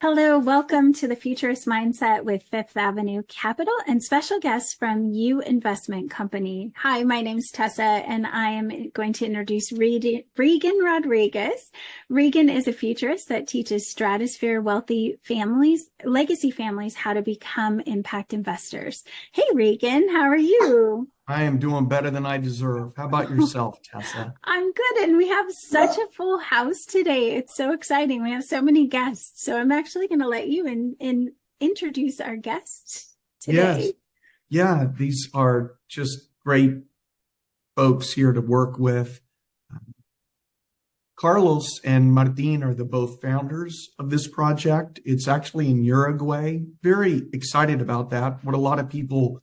Hello, welcome to the Futurist Mindset with Fifth Avenue Capital and special guests from U Investment Company. Hi, my name's Tessa, and I am going to introduce Reagan Rodriguez. Reagan is a futurist that teaches stratosphere wealthy families, legacy families, how to become impact investors. Hey, Reagan, how are you? I am doing better than I deserve. How about yourself, Tessa? I'm good, and we have such a full house today. It's so exciting. We have so many guests. So I'm actually going to let you introduce our guests Yes. today. Yeah, these are just great folks here to work with. Carlos and Martin are the both founders of this project. It's actually in Uruguay. Very excited about that. What a lot of people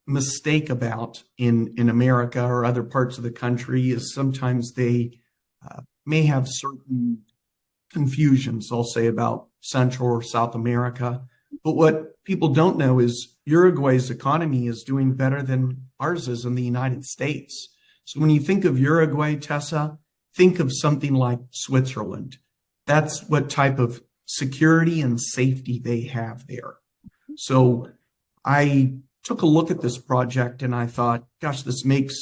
mistake about in America or other parts of the country is sometimes they may have certain confusions, I'll say, about Central or South America. But what people don't know is Uruguay's economy is doing better than ours is in the United States. So when you think of Uruguay, Tessa, think of something like Switzerland. That's what type of security and safety they have there. So I took a look at this project and I thought, gosh, this makes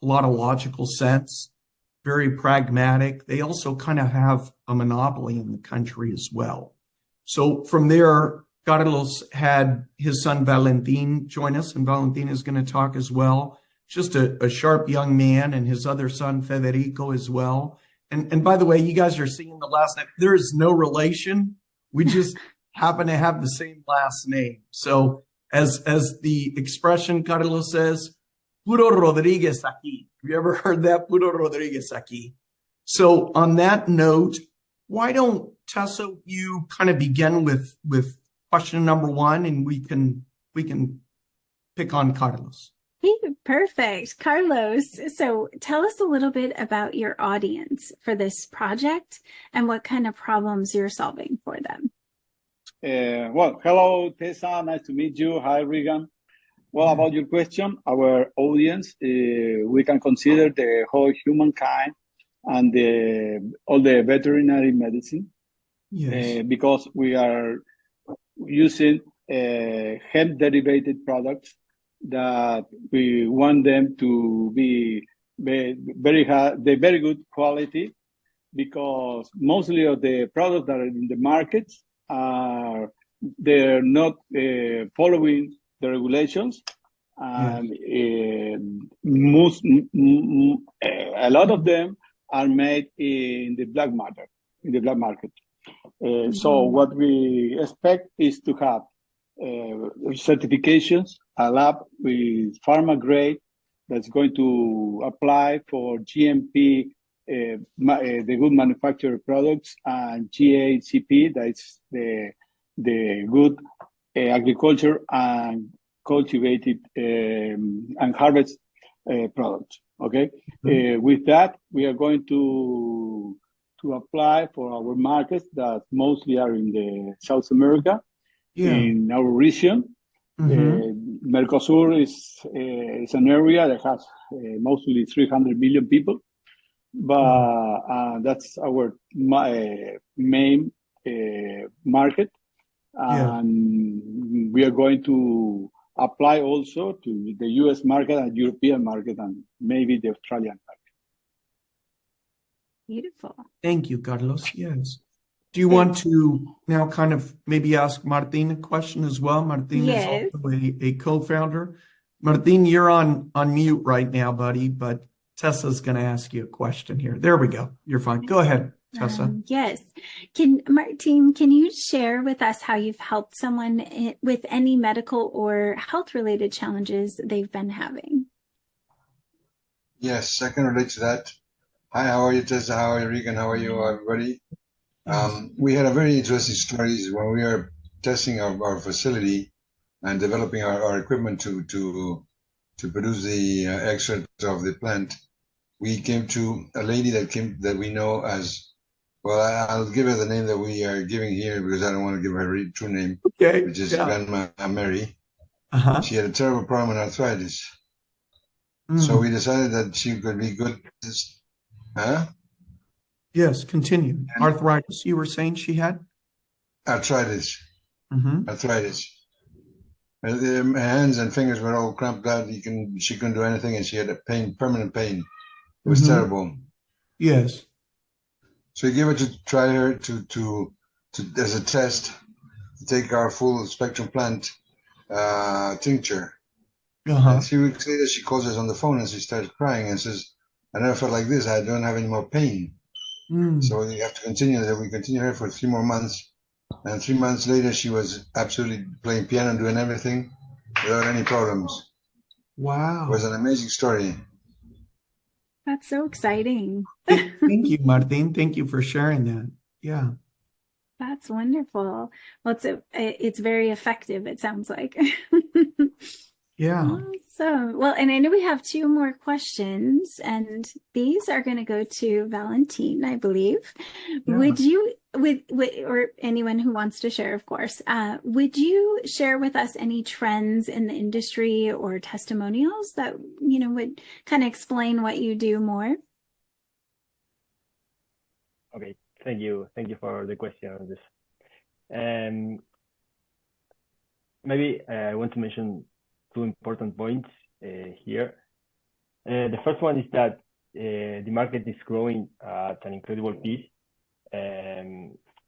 a lot of logical sense, very pragmatic. They also kind of have a monopoly in the country as well. So from there, Carlos had his son Valentin join us, and Valentin is going to talk as well. Just a sharp young man, and his other son Federico as well. And by the way, you guys are seeing the last name. There is no relation. We just happen to have the same last name. So as the expression Carlos says, Puro Rodriguez aquí. Have you ever heard that? Puro Rodriguez aquí. So on that note, why don't Tessa, you kind of begin with question number one, and we can pick on Carlos. Hey, perfect. Carlos, so tell us a little bit about your audience for this project and what kind of problems you're solving for them. Well, hello, Tessa. Nice to meet you. Hi, Reagan. Well, about your question, our audience, we can consider the whole humankind and all the veterinary medicine, Yes. because we are using hemp-derivated products that we want them to be very good quality, because mostly of the products that are in the markets they're not following the regulations, and a lot of them are made in the black market. So what we expect is to have certifications, a lab with pharma grade that's going to apply for GMP, the good manufactured products, and GACP, that's the good agriculture and cultivated and harvest products. Okay, with that we are going to apply for our markets that mostly are in the South America, in our region. Mercosur is an area that has mostly 300 million people, but that's our main market, and we are going to apply also to the US market and European market and maybe the Australian market. Beautiful. Thank you, Carlos. Yes. Do you want to now kind of maybe ask Martin a question as well? Martin is also a co-founder. Martin, you're on mute right now, buddy, but Tessa's going to ask you a question here. There we go. You're fine. Go ahead, Tessa. Yes. Martin, can you share with us how you've helped someone with any medical or health-related challenges they've been having? Yes, I can relate to that. Hi, how are you, Tessa? How are you, Reagan? How are you, everybody? We had a very interesting story when we were testing our facility and developing our equipment to produce the extract of the plant. We came to a lady that we know as, well, I'll give her the name that we are giving here because I don't want to give her true name, which is Grandma Mary. She had a terrible problem with arthritis. So we decided that she could be good. Yes, continue. Arthritis, you were saying she had? arthritis. Mm-hmm. Arthritis. Her hands and fingers were all cramped out. She couldn't do anything, and she had a pain, permanent pain. It was Mm-hmm. terrible. Yes. So we gave her to try her to as a test to take our full spectrum plant tincture. Uh-huh. 3 weeks later, she calls us on the phone and she starts crying and says, "I never felt like this. I don't have any more pain." So we have to continue. We continue her for 3 more months. And 3 months later, she was absolutely playing piano and doing everything without any problems. Wow. It was an amazing story. That's so exciting. Thank you, Martin. Thank you for sharing that. Yeah. That's wonderful. Well, it's very effective, it sounds like. Yeah. Awesome. Well, and I know we have 2 more questions, and these are going to go to Valentine, I believe. Yeah. Would you, or anyone who wants to share, of course, would you share with us any trends in the industry or testimonials that, would kind of explain what you do more? Okay, thank you for the question on this. Maybe I want to mention 2 important points here. The first one is that the market is growing at an incredible pace.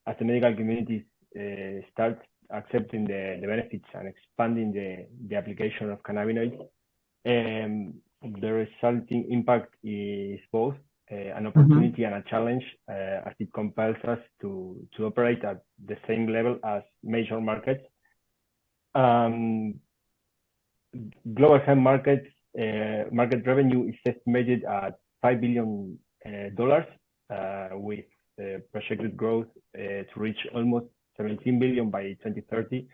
As the medical community starts accepting the benefits and expanding the application of cannabinoids, the resulting impact is both an opportunity and a challenge, as it compels us to operate at the same level as major markets. Global hemp market revenue is estimated at $5 billion, with projected growth to reach almost 17 billion by 2030.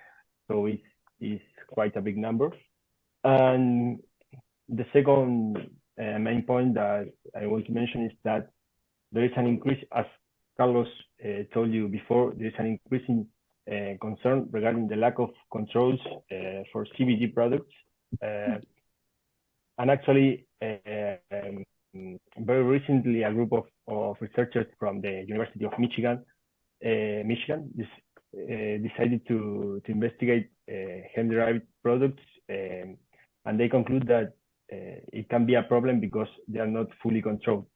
So it's quite a big number. And the second main point that I want to mention is that there is an increase, as Carlos told you before, there is an increasing concern regarding the lack of controls for CBD products. And actually, very recently, a group of researchers from the University of Michigan decided to investigate hemp-derived products, and they conclude that it can be a problem because they are not fully controlled.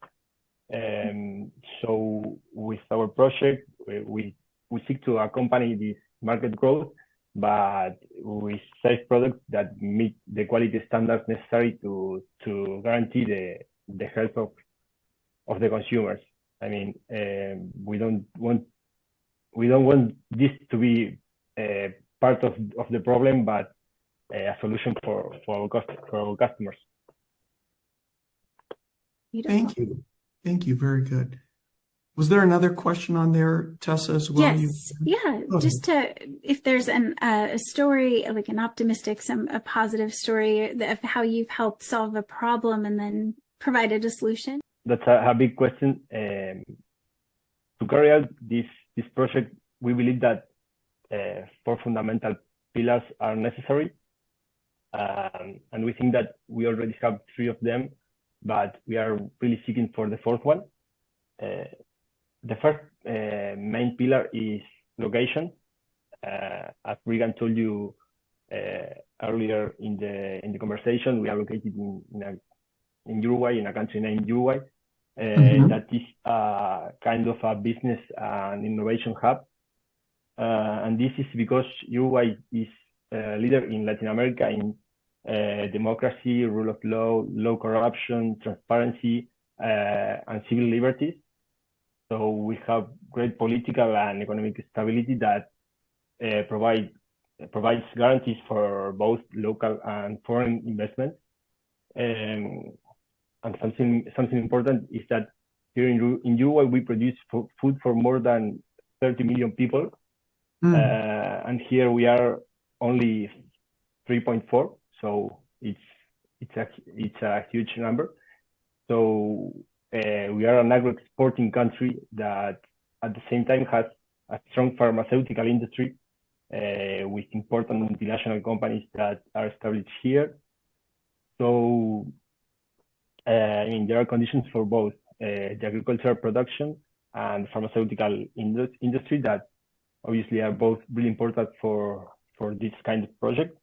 So with our project, we seek to accompany this market growth, but with safe products that meet the quality standards necessary to guarantee the health of the consumers. I mean, we don't want this to be part of the problem, but a solution for our customers. Thank you. Thank you. Very good. Was there another question on there, Tessa, as well? Yes. Yeah. Just if there's a story, like an optimistic, a positive story of how you've helped solve a problem and then provided a solution. That's a big question. To carry out this project, we believe that 4 fundamental pillars are necessary. And we think that we already have 3 of them, but we are really seeking for the 4th one. The first main pillar is location. As Reagan told you earlier in the conversation, we are located in Uruguay, in a country named Uruguay. That is kind of a business and innovation hub. And this is because Uruguay is a leader in Latin America in democracy, rule of law, low corruption, transparency, and civil liberties. So we have great political and economic stability that provides guarantees for both local and foreign investment. And something important is that here in Uruguay, we produce food for more than 30 million people. And here we are only 3.4. So it's a huge number. So we are an agro-exporting country that at the same time has a strong pharmaceutical industry with important multinational companies that are established here. So I mean, there are conditions for both the agricultural production and pharmaceutical industry that obviously are both really important for this kind of project.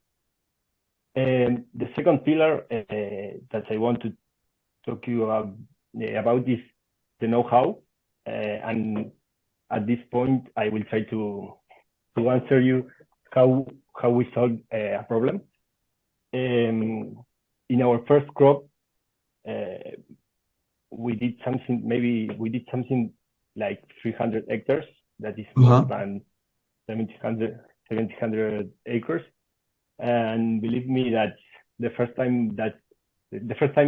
And the second pillar that I want to talk to you about is the know-how. And at this point, I will try to answer you how we solve a problem. In our first crop, we did something like 300 hectares. That is more than 1,700 acres. And believe me that the first time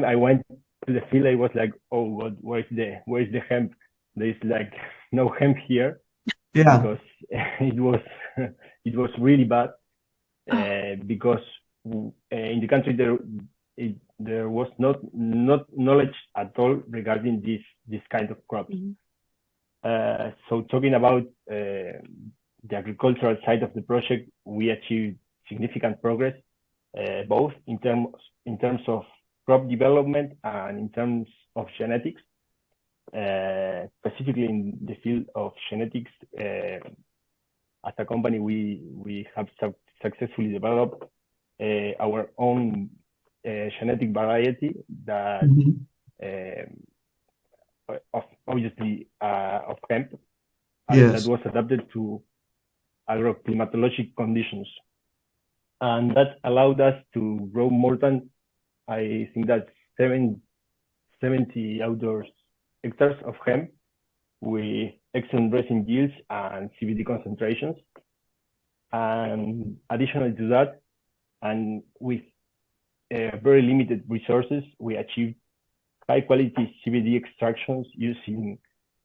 I went to the field, I was like, oh God, where's the hemp? There's like no hemp here. Yeah. Because it was really bad. Because in the country there was not knowledge at all regarding this kind of crops. Mm-hmm. So talking about the agricultural side of the project, we achieved significant progress, both in terms of crop development and in terms of genetics. Specifically in the field of genetics, as a company, we have successfully developed our own genetic variety that obviously of hemp, that was adapted to agroclimatologic conditions, and that allowed us to grow more than, I think that 70 outdoors hectares of hemp with excellent resin yields and CBD concentrations. And additionally to that, and with very limited resources, we achieved high quality CBD extractions using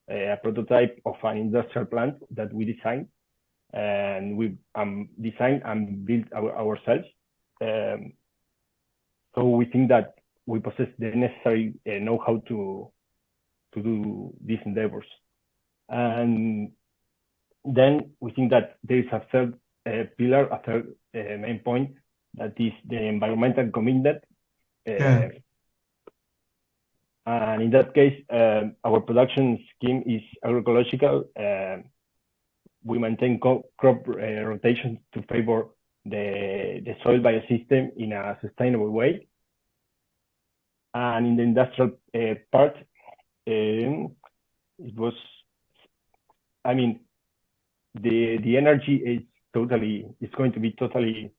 a prototype of an industrial plant that we designed, and we designed and built ourselves. So we think that we possess the necessary know-how to do these endeavors. And then we think that there is a third pillar, a third main point, that is the environmental commitment. And in that case, our production scheme is agroecological. We maintain crop rotation to favor the soil biosystem in a sustainable way. And in the industrial part, it was, I mean, the energy is going to be totally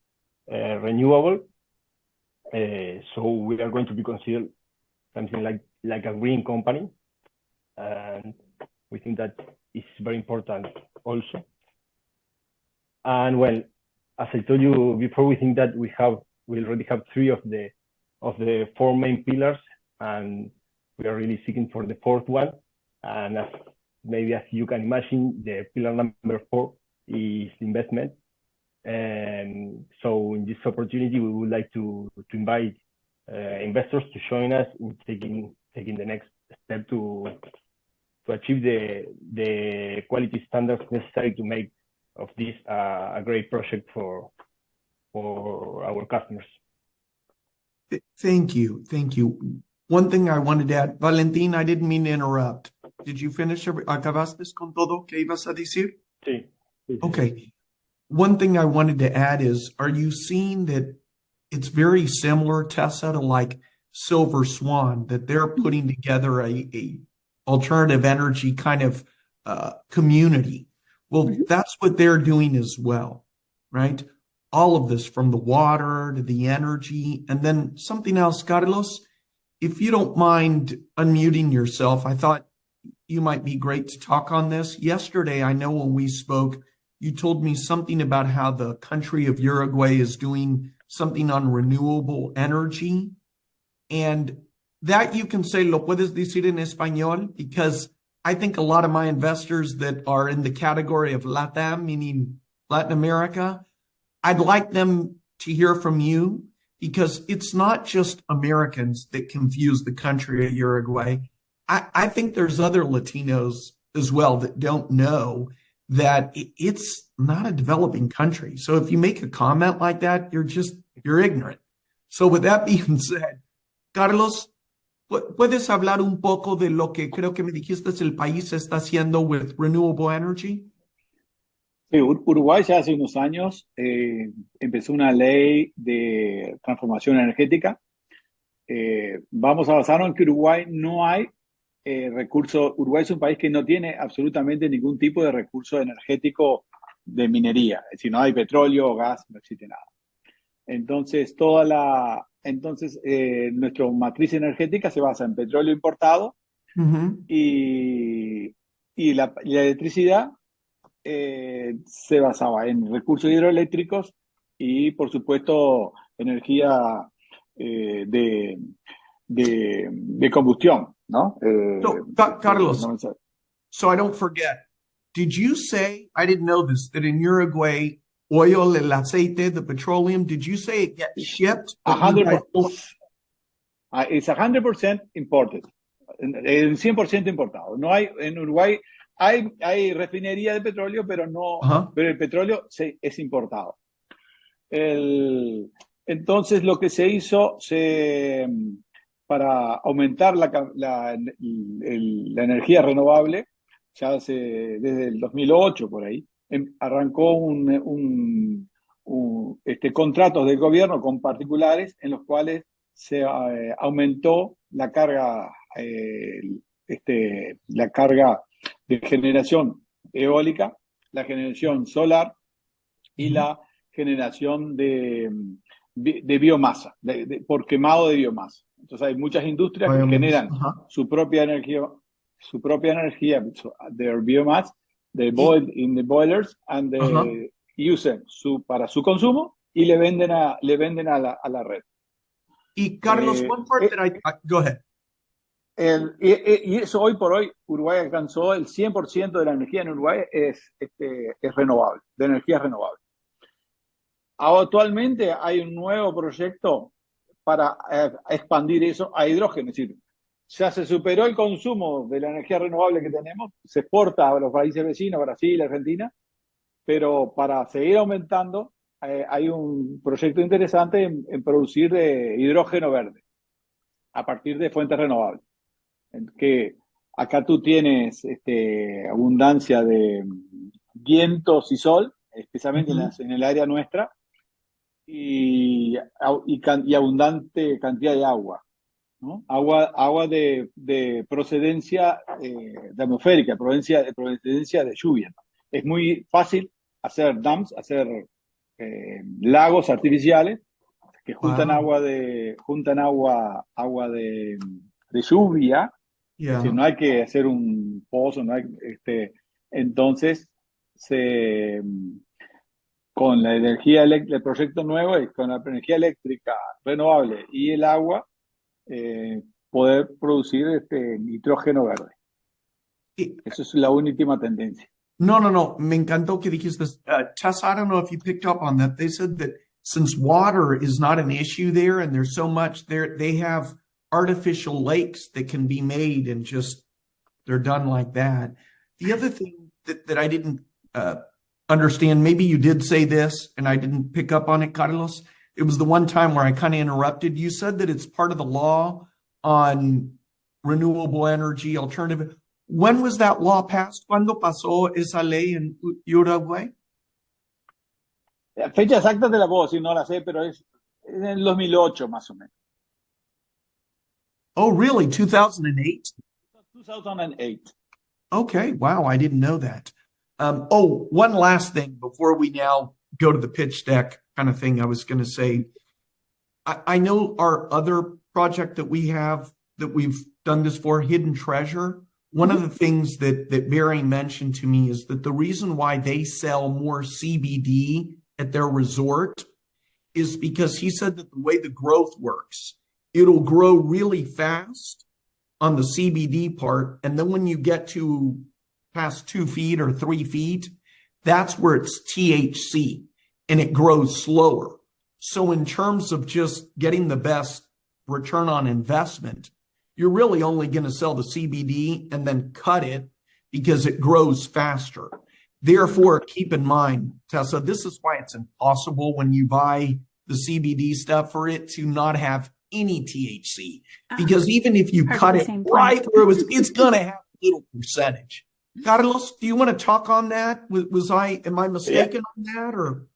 renewable. So we are going to be considered something like a green company, and we think that is very important also. And well, as I told you before, we think that we already have three of the four main pillars, and we are really seeking for the fourth one. And as you can imagine, the pillar number 4 is investment. And so in this opportunity, we would like to invite investors to join us in taking the next step to achieve the quality standards necessary to make of this a great project for our customers. Thank you. One thing I wanted to add, Valentín, I didn't mean to interrupt. Did you finish? ¿Acabaste con todo que ibas a decir? Sí. Okay. One thing I wanted to add is, are you seeing that it's very similar, Tessa, to like Silver Swan, that they're putting together a alternative energy kind of community? Well, that's what they're doing as well, right? All of this, from the water to the energy. And then something else, Carlos, if you don't mind unmuting yourself, I thought you might be great to talk on this. Yesterday, I know when we spoke, you told me something about how the country of Uruguay is doing something on renewable energy. And that you can say, lo puedes decir en español, because I think a lot of my investors that are in the category of LATAM, meaning Latin America, I'd like them to hear from you, because it's not just Americans that confuse the country of Uruguay. I think there's other Latinos as well that don't know that it's not a developing country. So if you make a comment like that, you're ignorant. So with that being said, Carlos, ¿puedes hablar un poco de lo que creo que me dijiste el país está haciendo with renewable energy? Sí, Uruguay ya hace unos años empezó una ley de transformación energética. Vamos a basarnos en que Uruguay no hay recursos. Uruguay es un país que no tiene absolutamente ningún tipo de recurso energético de minería. Es decir, no hay petróleo o gas, no existe nada. Entonces, nuestra matriz energética se basa en petróleo importado Mm-hmm. y la electricidad se basaba en recursos hidroeléctricos y, por supuesto, energía de, de combustión, ¿no? So, Carlos, No me sale. so I don't forget, did you say, I didn't know this, that in Uruguay, oil, el aceite, the petroleum, did you say it gets shipped, but you guys 100%, don't? it's 100% imported, el 100% importado. No hay, en Uruguay hay refinería de petróleo, pero Uh-huh. pero el petróleo es importado. Entonces, lo que se hizo para aumentar la energía renovable, ya desde el 2008 por ahí, arrancó contratos del gobierno con particulares en los cuales se aumentó la carga de generación eólica, la generación solar y la generación de biomasa, por quemado de biomasa. Entonces hay muchas industrias que Biomass. generan Uh-huh. su propia energía, their biomass, they Y, boil in the boilers and uh-huh. they use para su consumo y le venden a la red. Y Carlos, Eh, one part that go ahead. y eso hoy por hoy, Uruguay alcanzó el 100% de la energía en Uruguay es renovable, de energía renovable. Actualmente hay un nuevo proyecto para expandir eso a hidrógeno, es decir, ya se superó el consumo de la energía renovable que tenemos, se exporta a los países vecinos, Brasil, Argentina, pero para seguir aumentando hay un proyecto interesante en producir hidrógeno verde a partir de fuentes renovables. Que acá tú tienes abundancia de vientos y sol, especialmente Mm-hmm. en el área nuestra, y abundante cantidad de agua, ¿no? Agua de procedencia de atmosférica, procedencia de lluvia, ¿no? Es muy fácil hacer dams, hacer lagos artificiales que Wow. juntan agua de lluvia. Es decir, Yeah. no hay que hacer un pozo, no hay, entonces se con la energía eléctrica, el proyecto nuevo es con la energía eléctrica renovable y el agua, poder producir nitrógeno verde. Y- Eso es la última tendencia. no. Me encantó que dijiste this. Tessa, I don't know if you picked up on that. They said that since water is not an issue there and there's so much there, they have artificial lakes that can be made and just they're done like that. The other thing that I didn't understand, maybe you did say this and I didn't pick up on it, Carlos. It was the one time where I kind of interrupted. You said that it's part of the law on renewable energy alternative. When was that law passed? ¿Cuándo pasó esa ley en Uruguay? La fecha exacta te la puedo decir, no la sé, pero es en el 2008 más o menos. Oh, really? 2008? 2008. Okay. Wow. I didn't know that. One last thing before we now go to the pitch deck kind of thing I was going to say. I know our other project that we have that we've done this for, Hidden Treasure. One of the things that Barry mentioned to me is that the reason why they sell more CBD at their resort is because he said that the way the growth works, it'll grow really fast on the CBD part. And then when you get to past 2 feet or 3 feet, that's where it's THC and it grows slower. So in terms of just getting the best return on investment, you're really only going to sell the CBD and then cut it because it grows faster. Therefore, keep in mind, Tessa, this is why it's impossible when you buy the CBD stuff for it to not have any THC. Because even if you cut it right through, it's going to have a little percentage. Carlos, do you want to talk on that? Am I mistaken on that, or?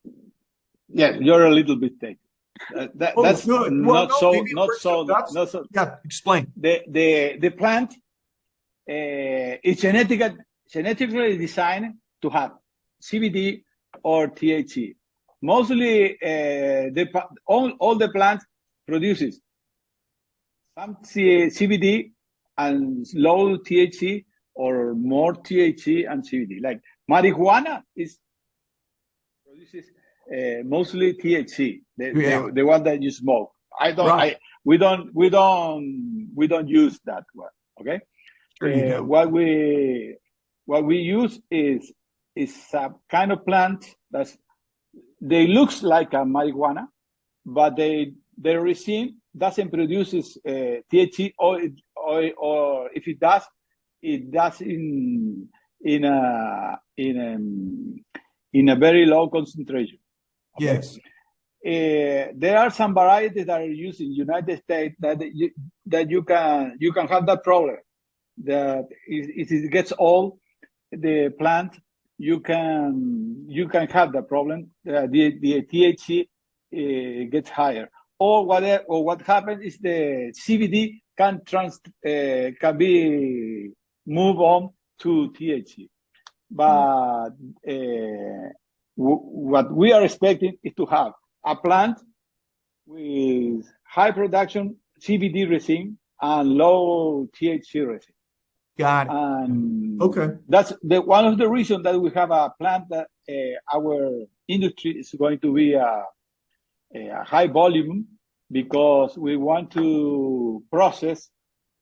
Yeah, you're a little bit taken. That's good. not no, so, not so, not so. Yeah, explain. The plant is genetically designed to have CBD or THC. Mostly, all the plants produces some CBD and low THC or more THC and CBD. Like marijuana produces mostly THC, the one that you smoke. We don't use that one. Okay. Sure what we use is a kind of plant they looks like a marijuana, but the resin doesn't produce THC, or if it does in a very low concentration. Okay? Yes. There are some varieties that are used in the United States that you can have that problem. That if it gets old, the plant, you can have the problem. The THC gets higher, or what happens is the CBD can be moved on to THC. But what we are expecting is to have a plant with high production CBD resin and low THC resin. Got it. And okay. That's one of the reasons that we have a plant that our industry is going to be a high volume, because we want to process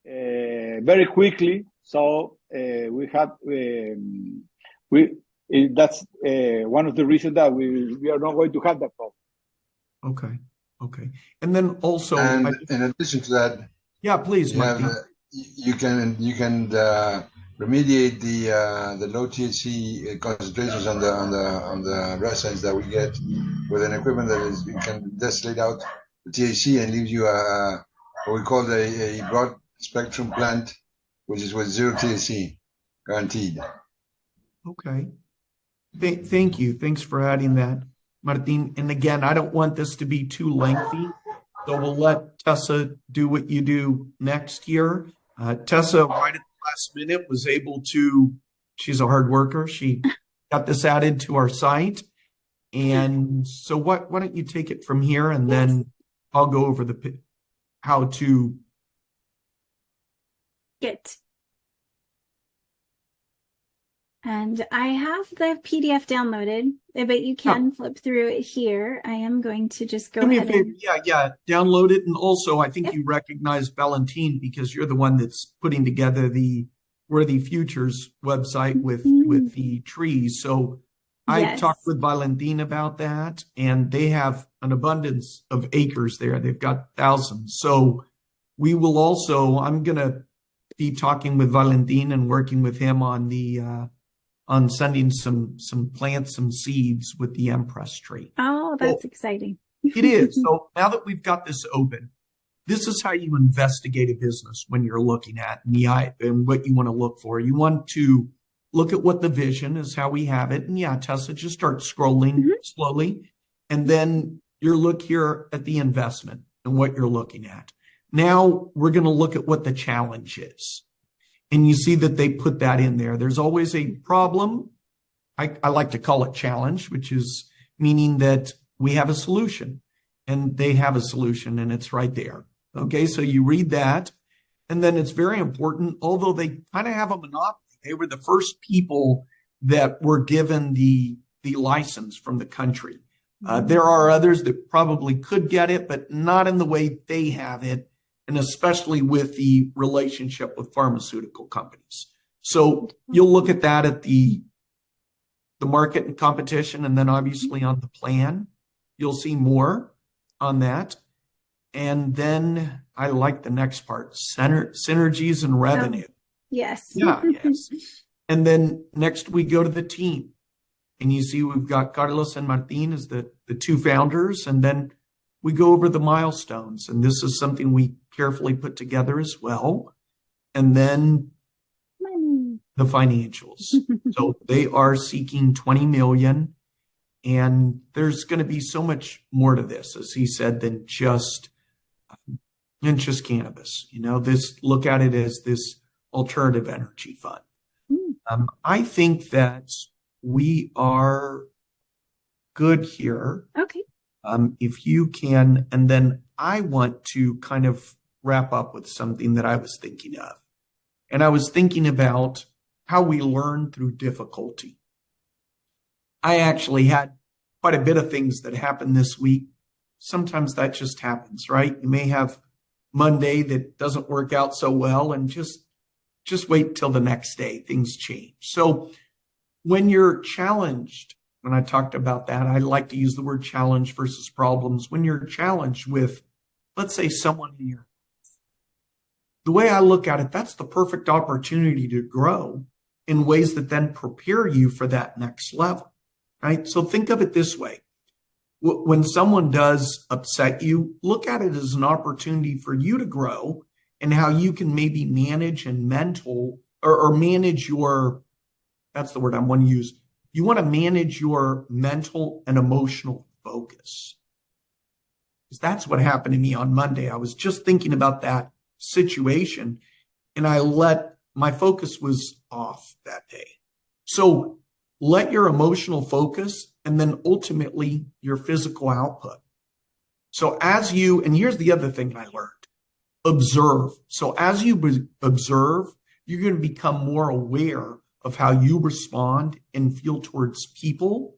very quickly. So that's one of the reasons that we are not going to have that problem. Okay. And then also, in addition to that, yeah, please, Martin. You can remediate the low THC concentrations on the resins that we get with an equipment you can distillate out the THC and leave you what we call a broad spectrum plant, which is with zero THC guaranteed. Okay. Thank you. Thanks for adding that, Martin. And again, I don't want this to be too lengthy, so we'll let Tessa do what you do next year. Tessa, right at the last minute, was able to, she's a hard worker. She got this added to our site. And so why don't you take it from here, and then I'll go over how to get. And I have the PDF downloaded, but you can flip through it here. I am going to just go ahead and... Yeah, download it. And also, I think you recognize Valentin, because you're the one that's putting together the Worthy Futures website with the trees. So I talked with Valentin about that, and they have an abundance of acres there. They've got thousands. So we will also, I'm going to be talking with Valentin and working with him on sending some plants, some seeds with the Empress tree. Oh, that's exciting. It is. So now that we've got this open, this is how you investigate a business when you're looking at and what you want to look for. You want to look at what the vision is, how we have it. And Tessa, just start scrolling slowly. And then you look here at the investment and what you're looking at. Now we're going to look at what the challenge is. And you see that they put that in there. There's always a problem. I like to call it challenge, which is meaning that we have a solution, and they have a solution, and it's right there. Okay, so you read that, and then it's very important, although they kind of have a monopoly. They were the first people that were given the license from the country. There are others that probably could get it, but not in the way they have it, and especially with the relationship with pharmaceutical companies. So you'll look at that at the market and competition, and then obviously on the plan, you'll see more on that. And then I like the next part, synergies and revenue. Yes. Yes. And then next we go to the team, and you see we've got Carlos and Martin as the two founders, and then we go over the milestones, and this is something we carefully put together as well. And then the financials. So they are seeking 20 million, and there's going to be so much more to this, as he said, than just cannabis. Look at it as this alternative energy fund. I think that we are good here. Okay. If you can, and then I want to kind of wrap up with something that I was thinking of. And I was thinking about how we learn through difficulty. I actually had quite a bit of things that happened this week. Sometimes that just happens, right? You may have Monday that doesn't work out so well, and just wait till the next day. Things change. So when you're challenged, when I talked about that, I like to use the word challenge versus problems. When you're challenged with, let's say, someone in your, the way I look at it, that's the perfect opportunity to grow in ways that then prepare you for that next level, right? So think of it this way. When someone does upset you, look at it as an opportunity for you to grow and how you can maybe manage and manage your, that's the word I want to use. You want to manage your mental and emotional focus. Because that's what happened to me on Monday. I was just thinking about that situation, and my focus was off that day. So let your emotional focus and then ultimately your physical output. So and here's the other thing I learned, observe. So as you observe, you're going to become more aware of how you respond and feel towards people,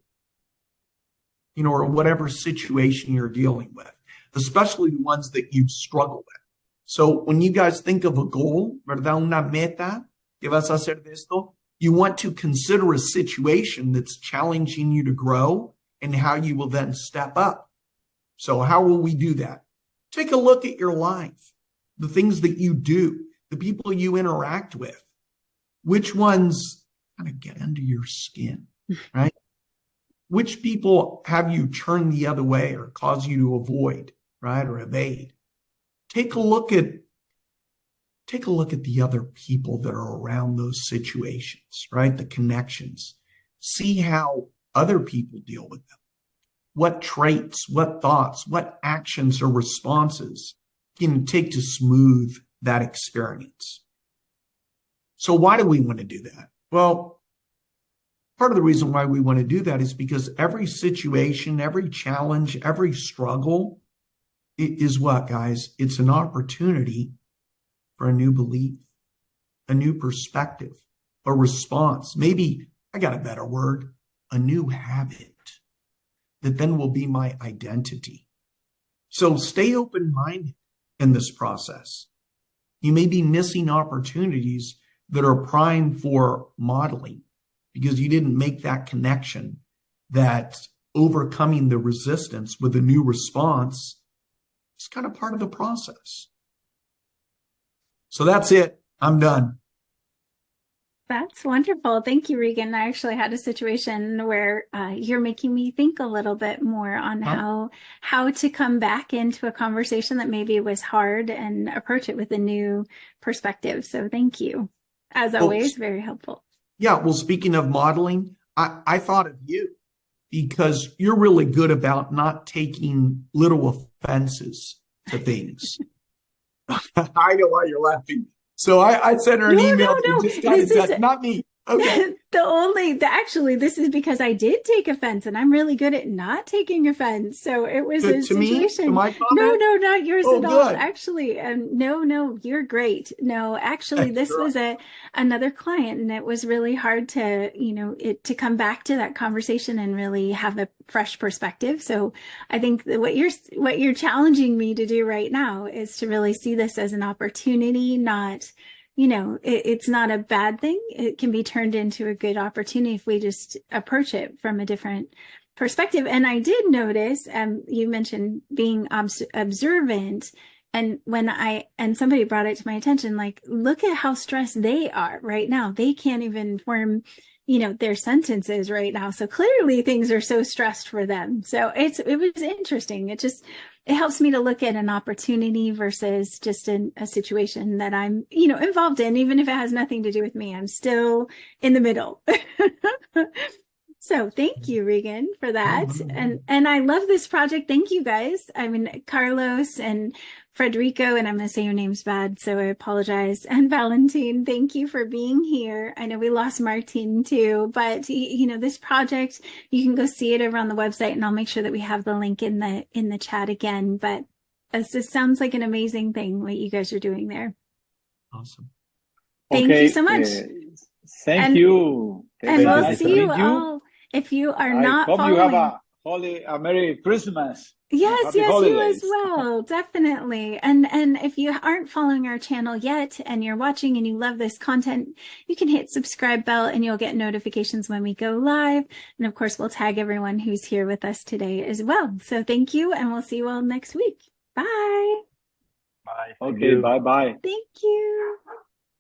or whatever situation you're dealing with, especially the ones that you struggle with. So when you guys think of a goal, ¿verdad? Una meta, que vas a hacer de esto, you want to consider a situation that's challenging you to grow and how you will then step up. So how will we do that? Take a look at your life, the things that you do, the people you interact with. Which ones kind of get under your skin, right? Which people have you turn the other way or cause you to avoid, right, or evade? Take a look at the other people that are around those situations, right? The connections. See how other people deal with them. What traits, what thoughts, what actions or responses can you take to smooth that experience? So why do we want to do that? Well, part of the reason why we want to do that is because every situation, every challenge, every struggle is what, guys? It's an opportunity for a new belief, a new perspective, a response. Maybe, I got a better word, a new habit that then will be my identity. So stay open-minded in this process. You may be missing opportunities that are primed for modeling because you didn't make that connection, that overcoming the resistance with a new response is kind of part of the process. So that's it. I'm done. That's wonderful. Thank you, Reagan. I actually had a situation where you're making me think a little bit more on how to come back into a conversation that maybe was hard and approach it with a new perspective. So thank you. As always, very helpful. Yeah. Well, speaking of modeling, I thought of you because you're really good about not taking little offenses to things. I know why you're laughing. So I sent her an email. No. Just not me. Okay. Actually, this is because I did take offense, and I'm really good at not taking offense. So it was a situation. Me? To my comment? No, not yours at all. Good. Actually, no, you're great. No, actually, this was another client, and it was really hard to, to come back to that conversation and really have a fresh perspective. So I think that what you're challenging me to do right now is to really see this as an opportunity, not, it's not a bad thing. It can be turned into a good opportunity if we just approach it from a different perspective. And I did notice, you mentioned being observant. And and somebody brought it to my attention, like, look at how stressed they are right now. They can't even form, their sentences right now. So clearly things are so stressed for them. So it was interesting. It just it helps me to look at an opportunity versus just a situation that I'm, involved in. Even if it has nothing to do with me, I'm still in the middle. So thank you, Reagan, for that. And I love this project. Thank you guys. I mean, Carlos and Frederico, and I'm going to say your name's bad, so I apologize. And Valentin, thank you for being here. I know we lost Martin too, but this project, you can go see it over on the website, and I'll make sure that we have the link in the chat again. But this sounds like an amazing thing, what you guys are doing there. Awesome. Thank you so much. Thank you. And we'll see you all. If you are not following, you have a Merry Christmas. Yes, holidays. You as well, definitely. And if you aren't following our channel yet and you're watching and you love this content, you can hit subscribe bell and you'll get notifications when we go live. And of course, we'll tag everyone who's here with us today as well. So thank you, and we'll see you all next week. Bye. Bye. Okay, bye-bye. Thank you.